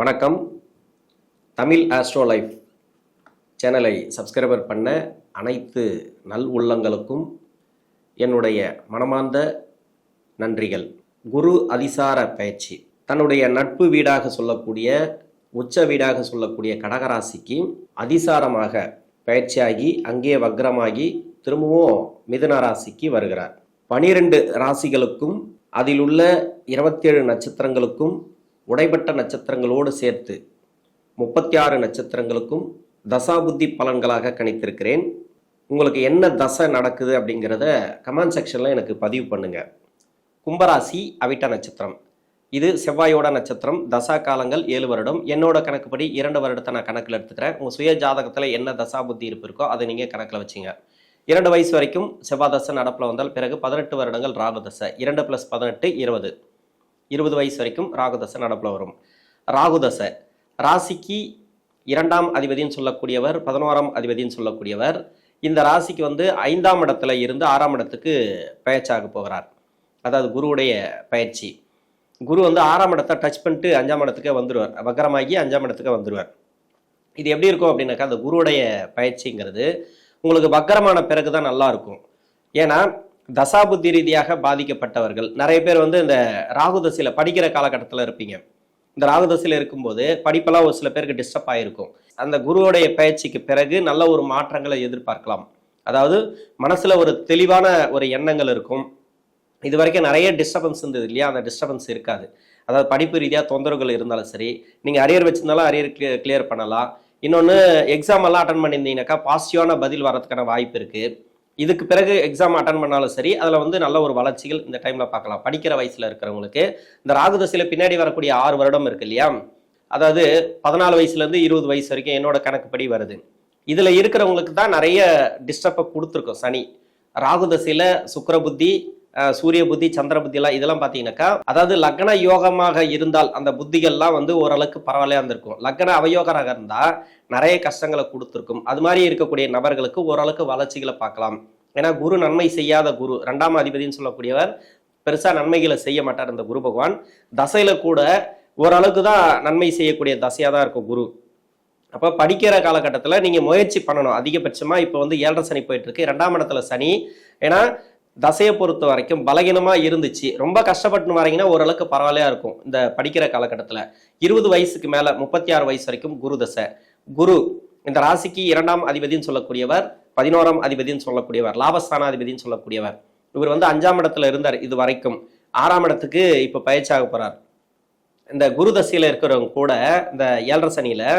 வணக்கம். Tamil astro life சேனலை subscriber பண்ண அனைத்து நல் உள்ளங்களுக்கும் என்னுடைய மனமார்ந்த நன்றிகள். குரு அதிசார பயிற்சி தன்னுடைய நட்பு வீடாக சொல்லக்கூடிய உச்ச வீடாக சொல்லக்கூடிய கடகராசிக்கு அதிசாரமாக பயிற்சியாகி அங்கே வக்ரமாகி திரும்பவும் மிதுன ராசிக்கு வருகிறார். 12 ராசிகளுக்கும் அதில் உள்ள 27 நட்சத்திரங்களுக்கும் உடைபட்ட நட்சத்திரங்களோடு சேர்த்து 36 நட்சத்திரங்களுக்கும் தசாபுத்தி பலன்களாக கணித்திருக்கிறேன். உங்களுக்கு என்ன தசை நடக்குது அப்படிங்கிறத கமெண்ட் செக்ஷனில் எனக்கு பதிவு பண்ணுங்க. கும்பராசி அவிட்ட நட்சத்திரம், இது செவ்வாயோட நட்சத்திரம். தசா காலங்கள் 7 வருடம். என்னோட கணக்குப்படி 2 வருடத்தை நான் கணக்கில் எடுத்துக்கிறேன். உங்கள் சுய ஜாதகத்தில் என்ன தசாபுத்தி இருப்பு இருக்கோ அதை நீங்கள் கணக்கில் வச்சுங்க. 2 வயசு வரைக்கும் செவ்வாய் தசை நடப்பில் வந்தால் பிறகு 18 வருடங்கள் ராகு தசை. 2 + 18 20 வயசு வரைக்கும் ராகுதசை நடப்பில் வரும். ராகுதசை ராசிக்கு 2ஆம் அதிபதினு சொல்லக்கூடியவர், 11ஆம் அதிபதினு சொல்லக்கூடியவர். இந்த ராசிக்கு 5ஆம் இடத்துல இருந்து 6ஆம் இடத்துக்கு பயிற்சியாக போகிறார். அதாவது குருவுடைய பயிற்சி. குரு 6ஆம் இடத்தை டச் பண்ணிட்டு 5ஆம் இடத்துக்கே வந்துடுவார். வக்கரமாகி 5ஆம் இடத்துக்கு வந்துடுவார். இது எப்படி இருக்கும் அப்படின்னாக்கா, அந்த குருவுடைய பயிற்சிங்கிறது உங்களுக்கு வக்கரமான பிறகு தான் நல்லா இருக்கும். ஏன்னா தசாபுத்தி ரீதியாக பாதிக்கப்பட்டவர்கள் நிறைய பேர் இந்த ராகுதசையில் படிக்கிற காலகட்டத்தில் இருப்பீங்க. இந்த ராகுதசையில் இருக்கும்போது படிப்பெல்லாம் ஒரு சில பேருக்கு டிஸ்டர்ப் ஆகிருக்கும். அந்த குருவுடைய பயிற்சிக்கு பிறகு நல்ல ஒரு மாற்றங்களை எதிர்பார்க்கலாம். அதாவது மனசுல ஒரு தெளிவான ஒரு எண்ணங்கள் இருக்கும். இது வரைக்கும் நிறைய டிஸ்டர்பன்ஸ் இருந்தது இல்லையா, அந்த டிஸ்டர்பன்ஸ் இருக்காது. அதாவது படிப்பு ரீதியாக தொந்தரவுகள் இருந்தாலும் சரி, நீங்கள் அரியர் வச்சிருந்தாலும் அரியர் கிளியர் பண்ணலாம். இன்னொன்று, எக்ஸாம் எல்லாம் அட்டன் பண்ணியிருந்தீங்கன்னாக்கா பாசிட்டிவான பதில் வரதுக்கான வாய்ப்பு இருக்குது. இதுக்கு பிறகு எக்ஸாம் அட்டன் பண்ணாலும் சரி, அதில் நல்ல ஒரு வளர்ச்சிகள் இந்த டைமில் பார்க்கலாம். படிக்கிற வயசில் இருக்கிறவங்களுக்கு இந்த ராகுதசையில் பின்னாடி வரக்கூடிய 6 வருடம் இருக்கு இல்லையா, அதாவது 14 வயசுலேருந்து 20 வயசு வரைக்கும் என்னோட கணக்குப்படி வருது. இதில் இருக்கிறவங்களுக்கு தான் நிறைய டிஸ்டர்பை கொடுத்துருக்கோம் சனி. ராகுதசையில் சுக்கிர புத்தி, சூரிய புத்தி, சந்திர புத்தியெல்லாம் இதெல்லாம் பார்த்தீங்கன்னாக்கா, அதாவது லக்ன யோகமாக இருந்தால் அந்த புத்திகள்லாம் ஓரளவுக்கு பரவாயில்லையா இருந்திருக்கும். லக்ன அவயோகராக இருந்தால் நிறைய கஷ்டங்களை கொடுத்துருக்கும். அது மாதிரி இருக்கக்கூடிய நபர்களுக்கு ஓரளவுக்கு வளர்ச்சிகளை பார்க்கலாம். ஏன்னா குரு நன்மை செய்யாத குரு, 2ஆம் அதிபதினு சொல்லக்கூடியவர் பெருசாக நன்மைகளை செய்ய மாட்டார். இந்த குரு பகவான் தசையில கூட ஓரளவுக்கு தான் நன்மை செய்யக்கூடிய தசையாக தான் இருக்கும் குரு. அப்போ படிக்கிற காலகட்டத்தில் நீங்கள் முயற்சி பண்ணணும். அதிகபட்சமாக இப்போ 7.5 சனி போயிட்டு இருக்கு, 2ஆம் இடத்துல சனி. ஏன்னா தசையை பொறுத்த வரைக்கும் பலகீனமாக இருந்துச்சு. ரொம்ப கஷ்டப்பட்டு வரீங்கன்னா ஓரளவுக்கு பரவாயில்லையா இருக்கும். இந்த படிக்கிற காலகட்டத்தில் 20 வயசுக்கு மேலே 36 வயசு வரைக்கும் குரு தசை. குரு இந்த ராசிக்கு 2ஆம் அதிபதினு சொல்லக்கூடியவர், 11ஆம் அதிபதினு சொல்லக்கூடியவர், லாபஸ்தானாதிபதினு சொல்லக்கூடியவர். இவர் 5ஆம் இடத்துல இருந்தார் இது வரைக்கும். 6ஆம் இடத்துக்கு இப்போ பயிற்சியாக போகிறார். இந்த குரு தசையில் இருக்கிறவங்க கூட இந்த 7.5 சனியில்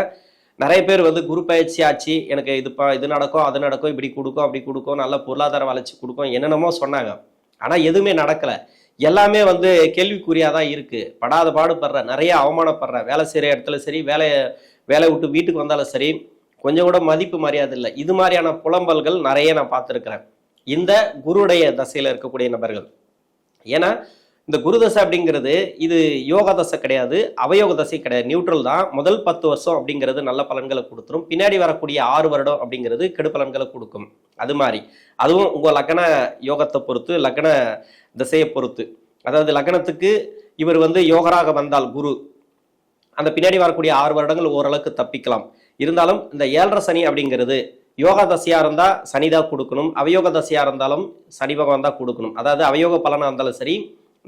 நிறைய பேர் குரு பயிற்சி ஆச்சு, எனக்கு இது நடக்கும், அது நடக்கும், இப்படி கொடுக்கும், அப்படி கொடுக்கும், நல்ல பொருளாதார வளர்ச்சி கொடுக்கும், என்னென்னமோ சொன்னாங்க. ஆனால் எதுவுமே நடக்கலை. எல்லாமே கேள்விக்குறியாக தான் இருக்குது. படாத பாடுபடுற, நிறைய அவமானப்படுற, வேலை செய்கிற இடத்துல சரி, வேலை விட்டு வீட்டுக்கு வந்தாலும் சரி, கொஞ்சம் கூட மதிப்பு மரியாதை இல்லை. இது மாதிரியான புலம்பல்கள் நிறைய நான் பார்த்துருக்கிறேன் இந்த குருடைய தசையில் இருக்கக்கூடிய நபர்கள். ஏன்னா இந்த குரு தசை அப்படிங்கிறது இது யோக தசை கிடையாது, அவயோக தசை கிடையாது, நியூட்ரல் தான். முதல் 10 வருஷம் அப்படிங்கிறது நல்ல பலன்களை கொடுத்துரும். பின்னாடி வரக்கூடிய 6 வருடம் அப்படிங்கிறது கெடு பலன்களை கொடுக்கும். அது மாதிரி அதுவும் உங்கள் லக்ன யோகத்தை பொறுத்து, லக்ன திசையை பொறுத்து. அதாவது லக்னத்துக்கு இவர் யோகராக வந்தால் குரு, அந்த பின்னாடி வரக்கூடிய 6 வருடங்கள் ஓரளவுக்கு தப்பிக்கலாம். இருந்தாலும் இந்த 7.5 சனி அப்படிங்கிறது யோகா தசையாக இருந்தால் சனி தான் கொடுக்கணும், அவயோக தசையாக இருந்தாலும் சனி பகவான் தான் கொடுக்கணும். அதாவது அவயோக பலனாக இருந்தாலும் சரி,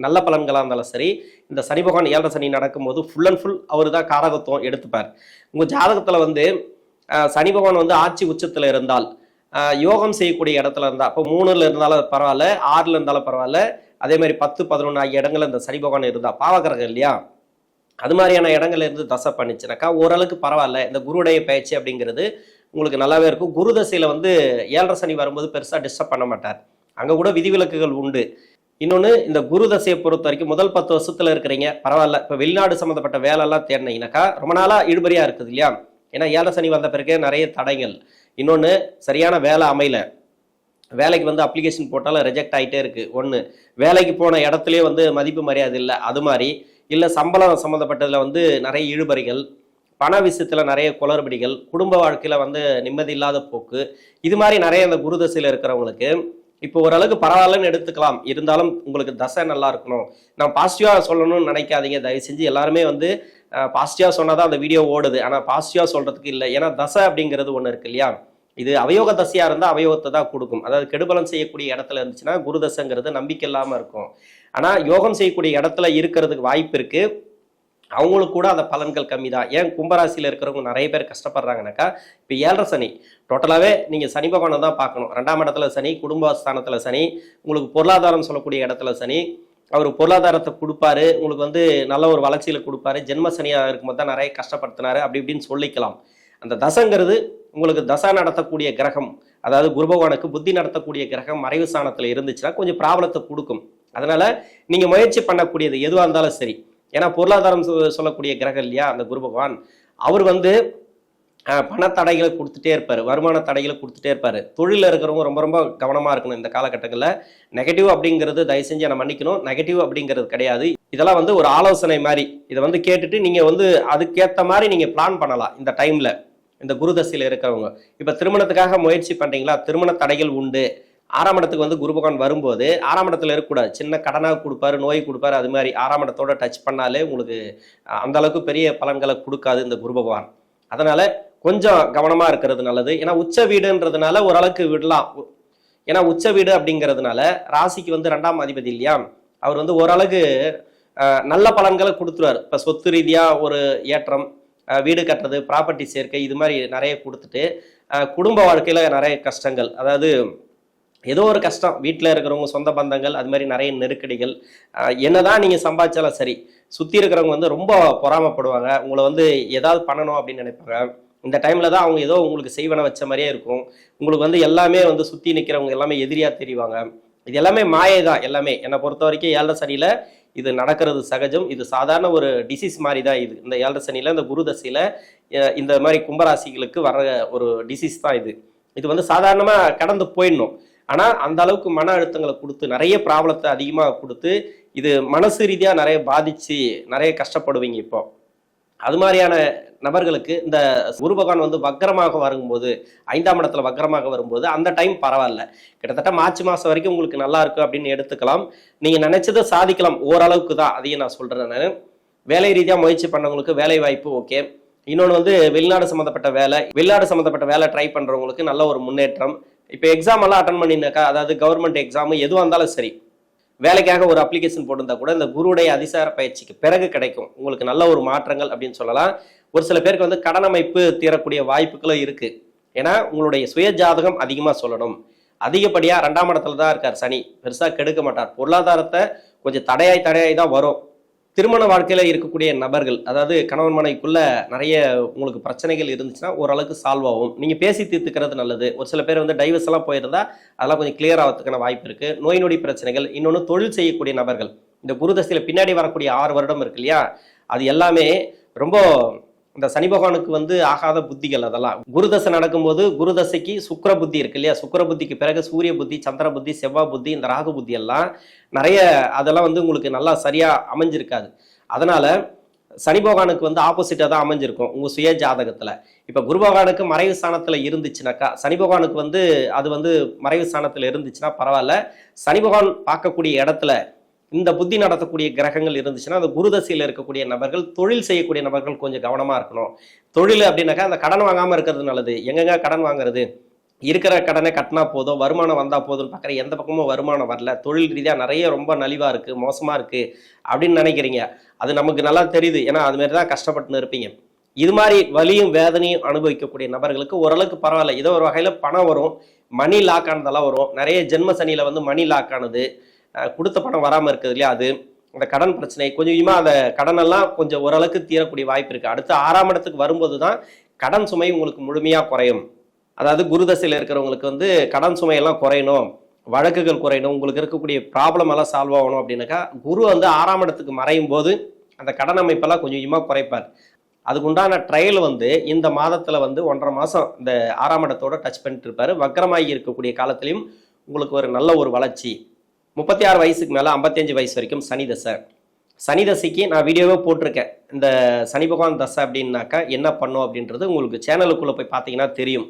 நல்ல பலன்களாக இருந்தாலும் சரி, இந்த சனி பகவான் 7.5 சனி நடக்கும்போது ஃபுல் அண்ட் ஃபுல் அவர் தான் காரகத்துவம் எடுத்துப்பார். உங்கள் ஜாதகத்தில் சனி பகவான் ஆட்சி உச்சத்தில் இருந்தால், யோகம் செய்யக்கூடிய இடத்துல இருந்தால், அப்போ 3ல் இருந்தாலும் பரவாயில்ல, 6ல் இருந்தாலும் பரவாயில்ல, அதே மாதிரி 10, 11 ஆகிய இடங்கள் இந்த சனி பகவான் இருந்தால், பாவகிரகம் இல்லையா, அது மாதிரியான இடங்கள்ல இருந்து தசை பண்ணிச்சுனாக்கா ஓரளவுக்கு பரவாயில்ல. இந்த குருடைய பயிற்சி அப்படிங்கிறது உங்களுக்கு நல்லாவே இருக்கும். குரு தசையில் 7.5 சனி வரும்போது பெருசாக டிஸ்டர்ப் பண்ண மாட்டார். அங்கே கூட விதிவிலக்குகள் உண்டு. இன்னொன்று, இந்த குரு தசையை பொறுத்த வரைக்கும் முதல் 10 வருஷத்துல இருக்கிறீங்க பரவாயில்ல. இப்போ வெளிநாடு சம்மந்தப்பட்ட வேலையெல்லாம் தேடினீங்கன்னாக்கா ரொம்ப நாளாக இழுபறியாக இருக்குது இல்லையா. ஏன்னா 7.5 சனி வந்த பிறகு நிறைய தடைகள். இன்னொன்று, சரியான வேலை அமையல, வேலைக்கு அப்ளிகேஷன் போட்டாலும் ரிஜெக்ட் ஆகிட்டே இருக்குது. ஒன்று, வேலைக்கு போன இடத்துலேயே மதிப்பு மரியாதை இல்லை, அது மாதிரி இல்லை. சம்பளம் சம்மந்தப்பட்டதில் நிறைய இழுபறிகள், பண விஷயத்தில் நிறைய குளறுபடிகள், குடும்ப வாழ்க்கையில் நிம்மதி இல்லாத போக்கு, இது மாதிரி நிறைய இந்த குரு தசையில் இருக்கிறவங்களுக்கு இப்போ ஓரளவுக்கு பரவாயில்லன்னு எடுத்துக்கலாம். இருந்தாலும் உங்களுக்கு தசை நல்லா இருக்கணும். நான் பாசிட்டிவாக சொல்லணும்னு நினைக்காதீங்க. தயவு செஞ்சு எல்லாருமே பாசிட்டிவாக சொன்னால் தான் அந்த வீடியோ ஓடுது. ஆனால் பாசிட்டிவாக சொல்கிறதுக்கு இல்லை. ஏன்னா தசை அப்படிங்கிறது ஒன்று இருக்கு இல்லையா? இது அவயோக தசையாக இருந்தால் அவயோகத்தை தான் கொடுக்கும். அதாவது கெடுபலம் செய்யக்கூடிய இடத்துல இருந்துச்சுன்னா குரு தசைங்கிறது நம்பிக்கை இல்லாமல் இருக்கும். ஆனால் யோகம் செய்யக்கூடிய இடத்துல இருக்கிறதுக்கு வாய்ப்பு இருக்குது. அவங்களுக்கு கூட அந்த பலன்கள் கம்மி தான். ஏன் கும்பராசியில் இருக்கிறவங்க நிறைய பேர் கஷ்டப்படுறாங்கனாக்கா, இப்போ 7.5 சனி டோட்டலாகவே நீங்கள் சனி பகவானை தான் பார்க்கணும். 2ஆம் இடத்துல சனி, குடும்பஸ்தானத்தில் சனி, உங்களுக்கு பொருளாதாரம் சொல்லக்கூடிய இடத்துல சனி. அவர் பொருளாதாரத்தை கொடுப்பாரு, உங்களுக்கு வந்து நல்ல ஒரு வளர்ச்சியில் கொடுப்பாரு. ஜென்ம சனியாக இருக்கும்போது தான் நிறைய கஷ்டப்படுத்தினாரு, அப்படி இப்படின்னு சொல்லிக்கலாம். அந்த தசைங்கிறது உங்களுக்கு தசா நடத்தக்கூடிய கிரகம், அதாவது குரு பகவானுக்கு புத்தி நடத்தக்கூடிய கிரகம் மறைவு ஸ்தானத்தில் இருந்துச்சுன்னா கொஞ்சம் ப்ராப்ளத்தை கொடுக்கும். அதனால நீங்கள் முயற்சி பண்ணக்கூடியது எதுவாக இருந்தாலும் சரி, ஏன்னா பொருளாதாரம் சொல்லக்கூடிய கிரகம் இல்லையா அந்த குரு பகவான், அவர் வந்து பணத்தடைகளை கொடுத்துட்டே இருப்பார், வருமான தடைகளை கொடுத்துட்டே இருப்பார். தொழிலில் இருக்கிறவங்க ரொம்ப ரொம்ப கவனமாக இருக்கணும் இந்த காலகட்டங்களில். நெகட்டிவ் அப்படிங்கிறது தயவு செஞ்சு என்னை மன்னிக்கணும், நெகட்டிவ் அப்படிங்கிறது கிடையாது. இதெல்லாம் வந்து ஒரு ஆலோசனை மாதிரி. இதை வந்து கேட்டுட்டு நீங்கள் வந்து அதுக்கேற்ற மாதிரி நீங்கள் பிளான் பண்ணலாம் இந்த டைமில். இந்த குரு தசையில் இருக்கிறவங்க இப்போ திருமணத்துக்காக முயற்சி பண்ணுறீங்களா, திருமண தடைகள் உண்டு. 6ஆம் இடத்துக்கு வந்து குரு பகவான் வரும்போது 6ஆம் இடத்துல இருக்கக்கூடாது. சின்ன கடனாக கொடுப்பாரு, நோய் கொடுப்பாரு, அது மாதிரி 6ஆம் இடத்தோட டச் பண்ணாலே உங்களுக்கு அந்த அளவுக்கு பெரிய பலன்களை கொடுக்காது இந்த குரு பகவான். அதனால கொஞ்சம் கவனமா இருக்கிறது நல்லது. ஏன்னா உச்ச வீடுன்றதுனால ஓரளவுக்கு விடலாம். ஏன்னா உச்ச வீடு அப்படிங்கிறதுனால ராசிக்கு வந்து 2ஆம் அதிபதி இல்லையா, அவர் வந்து ஓரளவுக்கு நல்ல பலன்களை கொடுத்துருவார். இப்போ சொத்து ரீதியா ஒரு ஏற்றம், வீடு கட்டுறது, ப்ராப்பர்ட்டி சேர்க்கை, இது மாதிரி நிறைய கொடுத்துட்டு குடும்ப வாழ்க்கையில நிறைய கஷ்டங்கள், அதாவது ஏதோ ஒரு கஷ்டம், வீட்டில் இருக்கிறவங்க சொந்த பந்தங்கள், அது மாதிரி நிறைய நெருக்கடிகள். என்னதான் நீங்கள் சம்பாதிச்சாலும் சரி, சுற்றி இருக்கிறவங்க வந்து ரொம்ப பொறாமப்படுவாங்க. உங்களை வந்து ஏதாவது பண்ணணும் அப்படின்னு நினைப்பாங்க. இந்த டைமில் தான் அவங்க ஏதோ உங்களுக்கு செய்வன வச்ச மாதிரியே இருக்கும். உங்களுக்கு வந்து எல்லாமே வந்து சுற்றி நிற்கிறவங்க எல்லாமே எதிரியாக தெரிவாங்க. இது எல்லாமே மாயை தான். எல்லாமே என்னை பொறுத்த வரைக்கும் 7.5 சனியில் இது நடக்கிறது சகஜம். இது சாதாரண ஒரு டிசீஸ் மாதிரி தான். இது இந்த 7.5 சனியில் இந்த குரு தசையில் இந்த மாதிரி கும்பராசிகளுக்கு வர ஒரு டிசீஸ் தான் இது. இது வந்து சாதாரணமாக கடந்து போயிடணும். ஆனால் அந்த அளவுக்கு மன அழுத்தங்களை கொடுத்து நிறைய ப்ராப்ளத்தை அதிகமாக கொடுத்து இது மனசு ரீதியாக நிறைய பாதித்து நிறைய கஷ்டப்படுவீங்க. இப்போ அது மாதிரியான நபர்களுக்கு இந்த குரு பகவான் வந்து வக்கரமாக வரும்போது, 5ஆம் இடத்துல வக்கரமாக வரும்போது அந்த டைம் பரவாயில்ல. கிட்டத்தட்ட மார்ச் மாதம் வரைக்கும் உங்களுக்கு நல்லா இருக்கும் அப்படின்னு எடுத்துக்கலாம். நீங்கள் நினைச்சதை சாதிக்கலாம் ஓரளவுக்கு தான். அதையும் நான் சொல்கிறேன். நான் வேலை ரீதியாக முயற்சி பண்ணவங்களுக்கு வேலை வாய்ப்பு ஓகே. இன்னொன்று வந்து வெளிநாடு சம்மந்தப்பட்ட வேலை ட்ரை பண்ணுறவங்களுக்கு நல்ல ஒரு முன்னேற்றம். இப்போ எக்ஸாம் எல்லாம் அட்டன் பண்ணினாக்கா, அதாவது கவர்மெண்ட் எக்ஸாமு எதுவாக இருந்தாலும் சரி, வேலைக்காக ஒரு அப்ளிகேஷன் போட்டிருந்தா கூட இந்த குருடைய அதிசார பயிற்சிக்கு பிறகு கிடைக்கும் உங்களுக்கு நல்ல ஒரு மாற்றங்கள் அப்படின்னு சொல்லலாம். ஒரு சில பேருக்கு வந்து கடன் அமைப்பு தீரக்கூடிய வாய்ப்புகளும் இருக்கு. ஏன்னா உங்களுடைய சுய ஜாதகம் அதிகமாக சொல்லணும். அதிகப்படியாக 2ஆம் இடத்துல தான் இருக்கார் சனி, பெருசாக கெடுக்க மாட்டார். பொருளாதாரத்தை கொஞ்சம் தடையாய் தான் வரும். திருமண வாழ்க்கையில் இருக்கக்கூடிய நபர்கள், அதாவது கணவன் மனைவிக்குள்ள நிறைய உங்களுக்கு பிரச்சனைகள் இருந்துச்சுன்னா ஓரளவுக்கு சால்வ் ஆகும். நீங்கள் பேசி தீர்த்துக்கிறது நல்லது. ஒரு சில பேர் வந்து டைவர்ஸ் எல்லாம் போயிருந்தா அதெல்லாம் கொஞ்சம் கிளியர் ஆகிறதுக்கான வாய்ப்பு இருக்குது. நோய் நொடி பிரச்சனைகள், இன்னொன்று தொழில் செய்யக்கூடிய நபர்கள், இந்த குரு தசையில் பின்னாடி வரக்கூடிய 6 வருடம் இருக்கு இல்லையா, அது எல்லாமே ரொம்ப இந்த சனி பகவானுக்கு வந்து ஆகாத புத்திகள். அதெல்லாம் குரு தசை நடக்கும்போது குரு தசைக்கு சுக்கிர புத்தி இருக்கு இல்லையா, சுக்கிர புத்திக்கு பிறகு சூரிய புத்தி, சந்திர புத்தி, செவ்வாய் புத்தி, இந்த ராகு புத்தி எல்லாம் நிறைய அதெல்லாம் வந்து உங்களுக்கு நல்லா சரியா அமைஞ்சிருக்காது. அதனால சனி பகவானுக்கு வந்து ஆப்போசிட்டா தான் அமைஞ்சிருக்கும் உங்க சுய ஜாதகத்துல. இப்ப குரு பகவானுக்கு மறைவு ஸ்தானத்துல இருந்துச்சுனாக்கா, சனி பகவானுக்கு வந்து அது வந்து மறைவு ஸ்தானத்துல இருந்துச்சுன்னா பரவாயில்ல. சனி பகவான் பார்க்கக்கூடிய இடத்துல இந்த புத்தி நடத்தக்கூடிய கிரகங்கள் இருந்துச்சுன்னா அந்த குருதசையில் இருக்கக்கூடிய நபர்கள், தொழில் செய்யக்கூடிய நபர்கள் கொஞ்சம் கவனமா இருக்கணும். தொழில் அப்படின்னாக்கா அந்த கடன் வாங்காம இருக்கிறது நல்லது. எங்கெங்க கடன் வாங்குறது, இருக்கிற கடனை கட்டினா போதும், வருமானம் வந்தா போதும்னு பார்க்குற எந்த பக்கமும் வருமானம் வரல, தொழில் ரீதியாக நிறைய ரொம்ப நலிவா இருக்கு, மோசமா இருக்கு அப்படின்னு நினைக்கிறீங்க. அது நமக்கு நல்லா தெரியுது. ஏன்னா அது மாதிரி தான் கஷ்டப்பட்டுன்னு இருப்பீங்க. இது மாதிரி வலியும் வேதனையும் அனுபவிக்கக்கூடிய நபர்களுக்கு ஓரளவுக்கு பரவாயில்ல. ஏதோ ஒரு வகையில பணம் வரும், மணி லாக் ஆனதெல்லாம் வரும். நிறைய ஜென்ம சனியில வந்து மணி லாக் ஆனது, கொடுத்த பணம் வராமல் இருக்குது இல்லையா, அது அந்த கடன் பிரச்சனை கொஞ்சமா அந்த கடனெல்லாம் கொஞ்சம் ஓரளவுக்கு தீரக்கூடிய வாய்ப்பு இருக்கு. அடுத்து 6ஆம் இடத்துக்கு வரும்போது தான் கடன் சுமை உங்களுக்கு முழுமையாக குறையும். அதாவது குருதசையில் இருக்கிறவங்களுக்கு வந்து கடன் சுமையெல்லாம் குறையணும், வழக்குகள் குறையணும், உங்களுக்கு இருக்கக்கூடிய ப்ராப்ளம் எல்லாம் சால்வ் ஆகணும் அப்படின்னாக்கா குரு வந்து 6ஆம் இடத்துக்கு மறையும் போது அந்த கடன் அமைப்பெல்லாம் கொஞ்சமாக குறைப்பார். அதுக்குண்டான ட்ரையல் வந்து இந்த மாதத்தில் வந்து 1.5 மாதம் இந்த 6ஆம் இடத்தோட டச் பண்ணிட்டு இருப்பார். வக்கரமாகி இருக்கக்கூடிய காலத்திலையும் உங்களுக்கு ஒரு நல்ல ஒரு வளர்ச்சி. 36 வயசுக்கு மேலே 55 வயசு வரைக்கும் சனி தசை. சனி தசைக்கு நான் வீடியோவே போட்டிருக்கேன். இந்த சனி பகவான் தசை அப்படின்னாக்கா என்ன பண்ணும் அப்படின்றது உங்களுக்கு சேனலுக்குள்ளே போய் பார்த்தீங்கன்னா தெரியும்.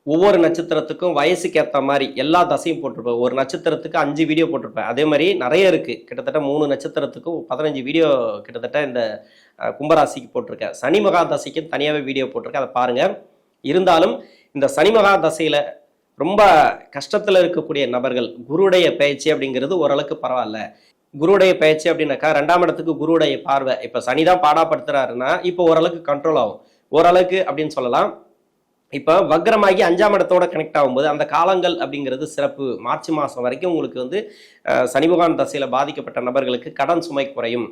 ஒவ்வொரு நட்சத்திரத்துக்கும் வயசுக்கு ஏற்ற மாதிரி எல்லா தசையும் போட்டிருப்பேன். ஒரு நட்சத்திரத்துக்கு 5 வீடியோ போட்டிருப்பேன். அதே மாதிரி நிறைய இருக்கு. கிட்டத்தட்ட 3 நட்சத்திரத்துக்கும் 15 வீடியோ கிட்டத்தட்ட இந்த கும்பராசிக்கு போட்டிருக்கேன். சனி மகா தசைக்கும் தனியாகவே வீடியோ போட்டிருக்கேன். அதை பாருங்க. இருந்தாலும் இந்த சனி மகா தசையில ரொம்ப கஷ்டத்துல இருக்கக்கூடிய நபர்கள் குருடைய பயிற்சி அப்படிங்கிறது ஓரளவுக்கு பரவாயில்ல. குருடைய பயிற்சி அப்படின்னாக்கா 2ஆம் இடத்துக்கு குருடைய பார்வை. இப்ப சனிதான் பாடாப்படுத்துறாருன்னா இப்போ ஓரளவுக்கு கண்ட்ரோல் ஆகும். ஓரளவுக்கு அப்படின்னு சொல்லலாம். இப்போ வக்ரமாகி 5ஆம் இடத்தோட கனெக்ட் ஆகும்போது அந்த காலங்கள் அப்படிங்கிறது சிறப்பு. மார்ச் மாதம் வரைக்கும் உங்களுக்கு வந்து சனி பகவான் தசையில் பாதிக்கப்பட்ட நபர்களுக்கு கடன் சுமை குறையும்.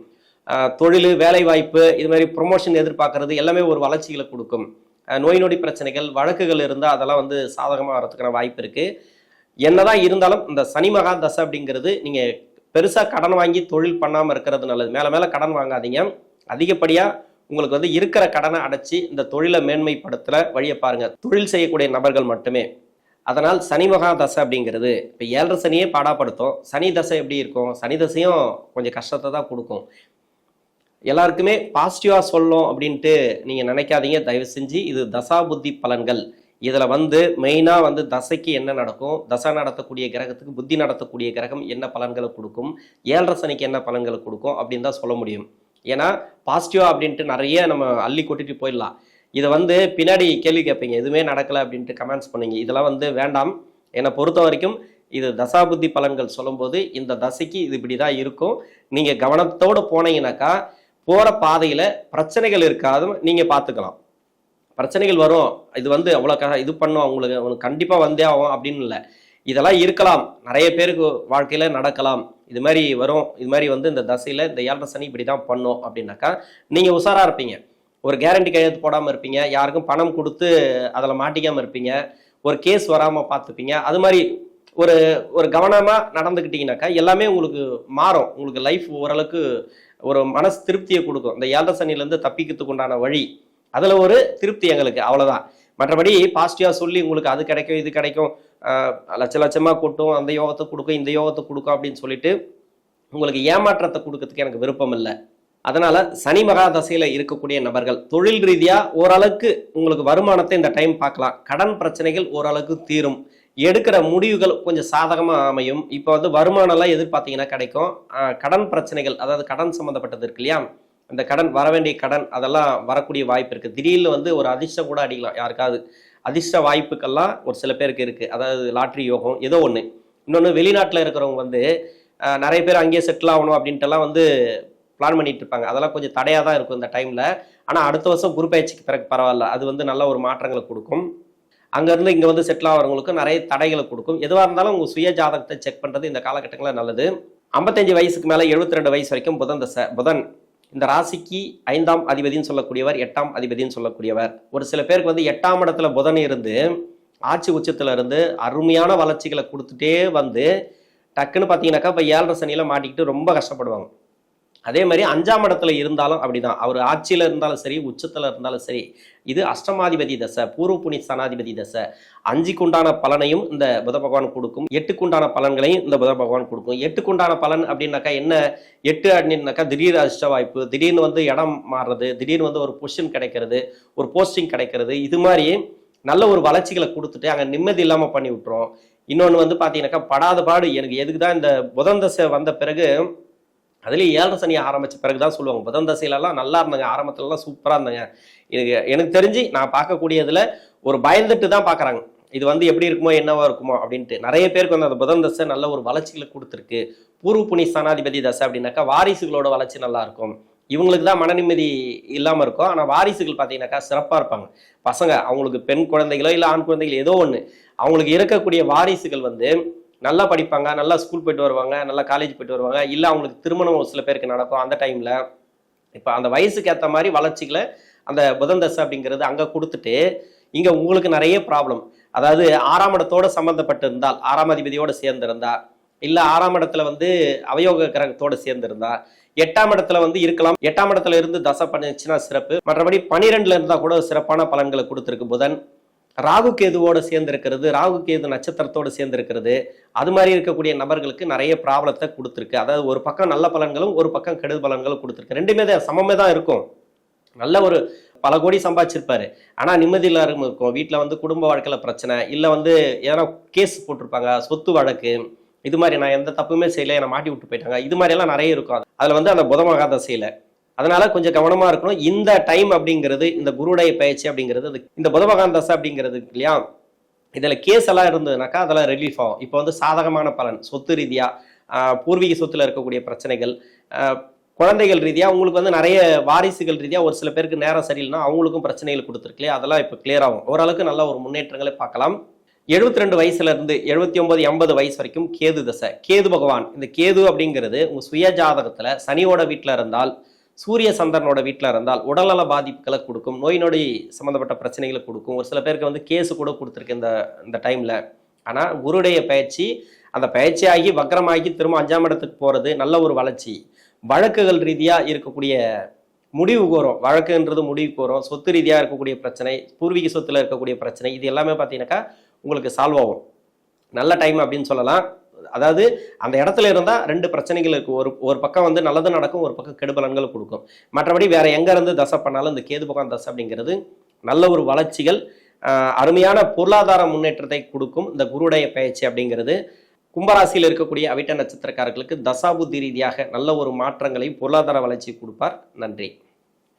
தொழில், வேலை வாய்ப்பு, இது மாதிரி ப்ரொமோஷன் எதிர்பார்க்கறது எல்லாமே ஒரு வளர்ச்சிகளை கொடுக்கும். நோய் நொடி பிரச்சனைகள், வழக்குகள் இருந்தால் அதெல்லாம் வந்து சாதகமாக வரதுக்கான வாய்ப்பு இருக்குது. என்னதான் இருந்தாலும் இந்த சனி மகா தசை அப்படிங்கிறது நீங்கள் பெருசாக கடன் வாங்கி தொழில் பண்ணாமல் இருக்கிறது நல்லது. மேலே மேலே கடன் வாங்காதீங்க. அதிகப்படியாக உங்களுக்கு வந்து இருக்கிற கடனை அடைச்சி இந்த தொழிலை மேன்மைப்படுத்துகிற வழியை பாருங்கள். தொழில் செய்யக்கூடிய நபர்கள் மட்டுமே. அதனால் சனி மகா தசை அப்படிங்கிறது இப்போ 7.5 சனியே பாடாப்படுத்தும். சனி தசை எப்படி இருக்கும்? சனி தசையும் கொஞ்சம் கஷ்டத்தை தான் கொடுக்கும். எல்லாருக்குமே பாசிட்டிவாக சொல்லணும் அப்படின்ட்டு நீங்கள் நினைக்காதீங்க. தயவு செஞ்சு இது தசா புத்தி பலன்கள். இதில் வந்து மெயினாக வந்து தசைக்கு என்ன நடக்கும், தசை நடத்தக்கூடிய கிரகத்துக்கு புத்தி நடத்தக்கூடிய கிரகம் என்ன பலன்களை கொடுக்கும், 7.5 சனிக்கு என்ன பலன்களை கொடுக்கும் அப்படின்னு தான் சொல்ல முடியும். ஏன்னா பாசிட்டிவா அப்படின்ட்டு நிறைய நம்ம அள்ளி கொட்டிட்டு போயிடலாம். இதை வந்து பின்னாடி கேள்வி கேட்பீங்க, எதுவுமே நடக்கலை அப்படின்ட்டு கமெண்ட்ஸ் பண்ணீங்க. இதெல்லாம் வந்து வேண்டாம். என்னை பொறுத்த வரைக்கும் இது தசாபுத்தி பலன்கள் சொல்லும்போது இந்த தசைக்கு இது இப்படி தான் இருக்கும். நீங்கள் கவனத்தோடு போனீங்கன்னாக்கா போகிற பாதையில் பிரச்சனைகள் இருக்காது, நீங்கள் பார்த்துக்கலாம். பிரச்சனைகள் வரும், இது வந்து அவ்வளோ இது பண்ணும், அவங்களுக்கு கண்டிப்பாக வந்தே ஆகும் அப்படின்னு இல்லை. இதெல்லாம் இருக்கலாம், நிறைய பேருக்கு வாழ்க்கையில் நடக்கலாம். இது மாதிரி வரும். இது மாதிரி வந்து இந்த தசையில் இந்த 7.5 சனி இப்படி தான் பண்ணும் அப்படின்னாக்கா நீங்கள் உஷாராக இருப்பீங்க. ஒரு கேரண்டி கையெழுத்து போடாமல் இருப்பீங்க, யாருக்கும் பணம் கொடுத்து அதில் மாட்டிக்காமல் இருப்பீங்க, ஒரு கேஸ் வராமல் பார்த்துப்பீங்க. அது மாதிரி ஒரு ஒரு கவனமாக நடந்துக்கிட்டீங்கன்னாக்கா எல்லாமே உங்களுக்கு மாறும். உங்களுக்கு லைஃப் ஓரளவுக்கு ஒரு மனசு திருப்தியை கொடுக்கும். இந்த 7.5 சனிலேருந்து தப்பிக்கிறதுக்கு உண்டான வழி, அதில் ஒரு திருப்தி எங்களுக்கு, அவ்வளோதான். மற்றபடி பாசிட்டிவாக சொல்லி உங்களுக்கு அது கிடைக்கும் இது கிடைக்கும், லட்சமாக கூட்டும், அந்த யோகத்தை கொடுக்கும் இந்த யோகத்தை கொடுக்கும் அப்படின்னு சொல்லிட்டு உங்களுக்கு ஏமாற்றத்தை கொடுக்கறதுக்கு எனக்கு விருப்பம் இல்லை. அதனால சனி மகா தசையில இருக்கக்கூடிய நபர்கள் தொழில் ரீதியா ஓரளவுக்கு உங்களுக்கு வருமானத்தை இந்த டைம் பார்க்கலாம். கடன் பிரச்சனைகள் ஓரளவுக்கு தீரும். எடுக்கிற முடிவுகள் கொஞ்சம் சாதகமாக அமையும். இப்போ வந்து வருமானம்லாம் எதிர்பார்த்தீங்கன்னா கிடைக்கும். கடன் பிரச்சனைகள், அதாவது கடன் சம்மந்தப்பட்டது இருக்கு இல்லையா, அந்த கடன் வர வேண்டிய கடன் அதெல்லாம் வரக்கூடிய வாய்ப்பு இருக்குது. திடீர்னு வந்து ஒரு அதிர்ஷ்டம் கூட அடிக்கலாம். யாருக்காவது அதிர்ஷ்ட வாய்ப்புக்கெல்லாம் ஒரு சில பேருக்கு இருக்குது. அதாவது லாட்ரி யோகம் ஏதோ ஒன்று. இன்னொன்று, வெளிநாட்டில் இருக்கிறவங்க வந்து நிறைய பேர் அங்கேயே செட்டில் ஆகணும் அப்படின்ட்டுலாம் வந்து பிளான் பண்ணிட்டு இருப்பாங்க. அதெல்லாம் கொஞ்சம் தடையாக தான் இருக்கும் இந்த டைமில். ஆனால் அடுத்த வருஷம் குரு பயிற்சிக்கு பிறகு பரவாயில்ல, அது வந்து நல்ல ஒரு மாற்றங்களை கொடுக்கும். அங்கேருந்து இங்கே வந்து செட்டில் ஆகிறவங்களுக்கு நிறைய தடைகளை கொடுக்கும். எதுவாக இருந்தாலும் உங்கள் சுய ஜாதகத்தை செக் பண்ணுறது இந்த காலகட்டங்களில் நல்லது. 55 வயசுக்கு மேலே 72 வயசு வரைக்கும் புதன் தசை. புதன் இந்த ராசிக்கு 5ஆம் அதிபதினு சொல்லக்கூடியவர், 8ஆம் அதிபதினு சொல்லக்கூடியவர். ஒரு சில பேருக்கு வந்து 8ஆம் இடத்துல புதன் இருந்து ஆட்சி உச்சத்தில் இருந்து அருமையான வளர்ச்சிகளை கொடுத்துட்டே வந்து டக்குன்னு பார்த்தீங்கன்னாக்கா இப்போ 7.5 சனியில மாட்டிக்கிட்டு ரொம்ப கஷ்டப்படுவாங்க. அதே மாதிரி 5ஆம் இடத்துல இருந்தாலும் அப்படிதான். அவர் ஆட்சியில் இருந்தாலும் சரி, உச்சத்தில் இருந்தாலும் சரி, இது அஷ்டமாதிபதி தசை, பூர்வ புனி ஸ்தானாதிபதி தசை. 5க்கு உண்டான பலனையும் இந்த புத பகவான் கொடுக்கும், 8க்கு உண்டான பலன்களையும் இந்த புத பகவான் கொடுக்கும். 8க்கு உண்டான பலன் அப்படின்னாக்கா என்ன? 8 அப்படின்னாக்கா திடீர் அதிர்ஷ்ட வாய்ப்பு, திடீர்னு வந்து இடம் மாறுறது, திடீர்னு வந்து ஒரு பொசிஷன் கிடைக்கிறது, ஒரு போஸ்டிங் கிடைக்கிறது, இது மாதிரி நல்ல ஒரு வளர்ச்சிகளை கொடுத்துட்டு அங்கே நிம்மதி இல்லாமல் பண்ணி விட்டுரும். இன்னொன்று வந்து பார்த்தீங்கன்னாக்கா படாத பாடு. எனக்கு எதுக்கு தான் இந்த புதன் தசை வந்த பிறகு, அதுலேயும் 7.5 சனி ஆரம்பித்த பிறகு தான் சொல்லுவாங்க, புதன் தசையிலலாம் நல்லா இருந்தாங்க, ஆரம்பத்துலலாம் சூப்பராக இருந்தாங்க. எனக்கு தெரிஞ்சு நான் பார்க்கக்கூடியதில் ஒரு பயந்துட்டு தான் பார்க்குறாங்க, இது வந்து எப்படி இருக்குமோ என்னவா இருக்குமோ அப்படின்ட்டு. நிறைய பேருக்கு வந்து அந்த புதன் தசை நல்ல ஒரு வளர்ச்சிகளை கொடுத்துருக்கு. பூர்வ புனி ஸ்தானாதிபதி தசை அப்படின்னாக்கா வாரிசுகளோட வளர்ச்சி நல்லா இருக்கும். இவங்களுக்கு தான் மன நிம்மதி இல்லாமல் இருக்கும். ஆனால் வாரிசுகள் பார்த்தீங்கன்னாக்கா சிறப்பாக இருப்பாங்க. பசங்க, அவங்களுக்கு பெண் குழந்தைகளோ இல்லை ஆண் குழந்தைகளோ ஏதோ ஒன்று, அவங்களுக்கு இருக்கக்கூடிய வாரிசுகள் வந்து நல்லா படிப்பாங்க, நல்லா ஸ்கூல் போயிட்டு வருவாங்க, நல்லா காலேஜ் போயிட்டு வருவாங்க. இல்லை அவங்களுக்கு திருமணம் ஒரு சில பேருக்கு நடக்கும். அந்த டைமில் இப்போ அந்த வயசுக்கு ஏற்ற மாதிரி வளர்ச்சிகளை அந்த புதன் தசை அப்படிங்கிறது அங்கே கொடுத்துட்டு, இங்கே உங்களுக்கு நிறைய ப்ராப்ளம். அதாவது 6ஆம் இடத்தோடு சம்மந்தப்பட்டு இருந்தால், 6ஆம் அதிபதியோடு சேர்ந்திருந்தா, இல்லை 6ஆம் இடத்துல வந்து அவயோக கிரகத்தோடு சேர்ந்திருந்தா, 8ஆம் இடத்துல வந்து இருக்கலாம். 8ஆம் இடத்துல இருந்து தசை பண்ணிச்சுன்னா சிறப்பு. மற்றபடி 12ல இருந்தால் கூட சிறப்பான பலன்களை கொடுத்துருக்கு புதன். ராகு கேதுவோடு சேர்ந்திருக்கிறது, ராகு கேது நட்சத்திரத்தோடு சேர்ந்திருக்கிறது, அது மாதிரி இருக்கக்கூடிய நபர்களுக்கு நிறைய ப்ராப்ளத்தை கொடுத்துருக்கு. அதாவது ஒரு பக்கம் நல்ல பலன்களும் ஒரு பக்கம் கெடுதல் பலன்களும் கொடுத்துருக்கு. ரெண்டுமே தான் சமமே தான் இருக்கும். நல்ல ஒரு பல கோடி சம்பாதிச்சிருப்பாரு, ஆனால் நிம்மதி இல்லாம இருக்கும். வீட்டில் வந்து குடும்ப வாழ்க்கையில் பிரச்சனை, இல்லை வந்து ஏன்னா கேஸ் போட்டிருப்பாங்க, சொத்து வழக்கு, இது மாதிரி நான் எந்த தப்புமே செய்யலை, என்னை மாட்டி விட்டு போயிட்டாங்க, இது மாதிரி எல்லாம் நிறைய இருக்கும். அதில் வந்து அந்த புதமகா தசையில் அதனால கொஞ்சம் கவனமா இருக்கணும். இந்த டைம் அப்படிங்கிறது, இந்த குருடைய பயிற்சி அப்படிங்கிறது, இந்த புதமகா தசை அப்படிங்கிறது இல்லையா, இதில் கேஸ் எல்லாம் இருந்ததுனாக்கா அதெல்லாம் ரிலீஃப் ஆகும். இப்போ வந்து சாதகமான பலன், சொத்து ரீதியா, பூர்வீக சொத்துல இருக்கக்கூடிய பிரச்சனைகள், குழந்தைகள் ரீதியா உங்களுக்கு வந்து நிறைய வாரிசுகள் ரீதியா ஒரு சில பேருக்கு நேரம் சரியில்லைன்னா அவங்களுக்கும் பிரச்சனைகள் கொடுத்துருக்கு இல்லையா, அதெல்லாம் இப்போ கிளியர் ஆகும். ஓரளவுக்கு நல்ல ஒரு முன்னேற்றங்களை பார்க்கலாம். 72 வயசுல இருந்து 79 80 வயசு வரைக்கும் கேது தசை. கேது பகவான், இந்த கேது அப்படிங்கிறது உங்க சுய ஜாதகத்துல சனியோட வீட்டில் இருந்தால், சூரிய சந்திரனோட வீட்டில் இருந்தால் உடல்நல பாதிப்புகளை கொடுக்கும், நோய் நொடி சம்மந்தப்பட்ட பிரச்சனைகளை கொடுக்கும். ஒரு சில பேருக்கு வந்து கேஸு கூட கொடுத்துருக்கு இந்த டைமில். ஆனால் குருடைய பயிற்சி, அந்த பயிற்சியாகி வக்ரமாகி திரும்ப 5ஆம் இடத்துக்கு போகிறது நல்ல ஒரு வளர்ச்சி. வழக்குகள் ரீதியாக இருக்கக்கூடிய முடிவுக்கு வரும், வழக்குன்றது முடிவுக்கு வரும். சொத்து ரீதியாக இருக்கக்கூடிய பிரச்சனை, பூர்வீக சொத்தில் இருக்கக்கூடிய பிரச்சனை, இது எல்லாமே பார்த்தீங்கன்னாக்கா உங்களுக்கு சால்வ் ஆகும். நல்ல டைம் அப்படின்னு சொல்லலாம். அதாவது அந்த இடத்துல இருந்தால் 2 பிரச்சனைகள் இருக்கு. ஒரு பக்கம் வந்து நல்லது நடக்கும், ஒரு பக்கம் கெடுபலன்கள் கொடுக்கும். மற்றபடி வேற எங்க இருந்து தசை பண்ணாலும் இந்த கேது பகவான் தசை அப்படிங்கிறது நல்ல ஒரு வளர்ச்சிகள், அருமையான பொருளாதார முன்னேற்றத்தை கொடுக்கும். இந்த குருடைய பயிற்சி அப்படிங்கிறது கும்பராசியில் இருக்கக்கூடிய அவிட்ட நட்சத்திரக்காரர்களுக்கு தசாபுத்தி ரீதியாக நல்ல ஒரு மாற்றங்களை பொருளாதார வளர்ச்சி கொடுப்பார். நன்றி.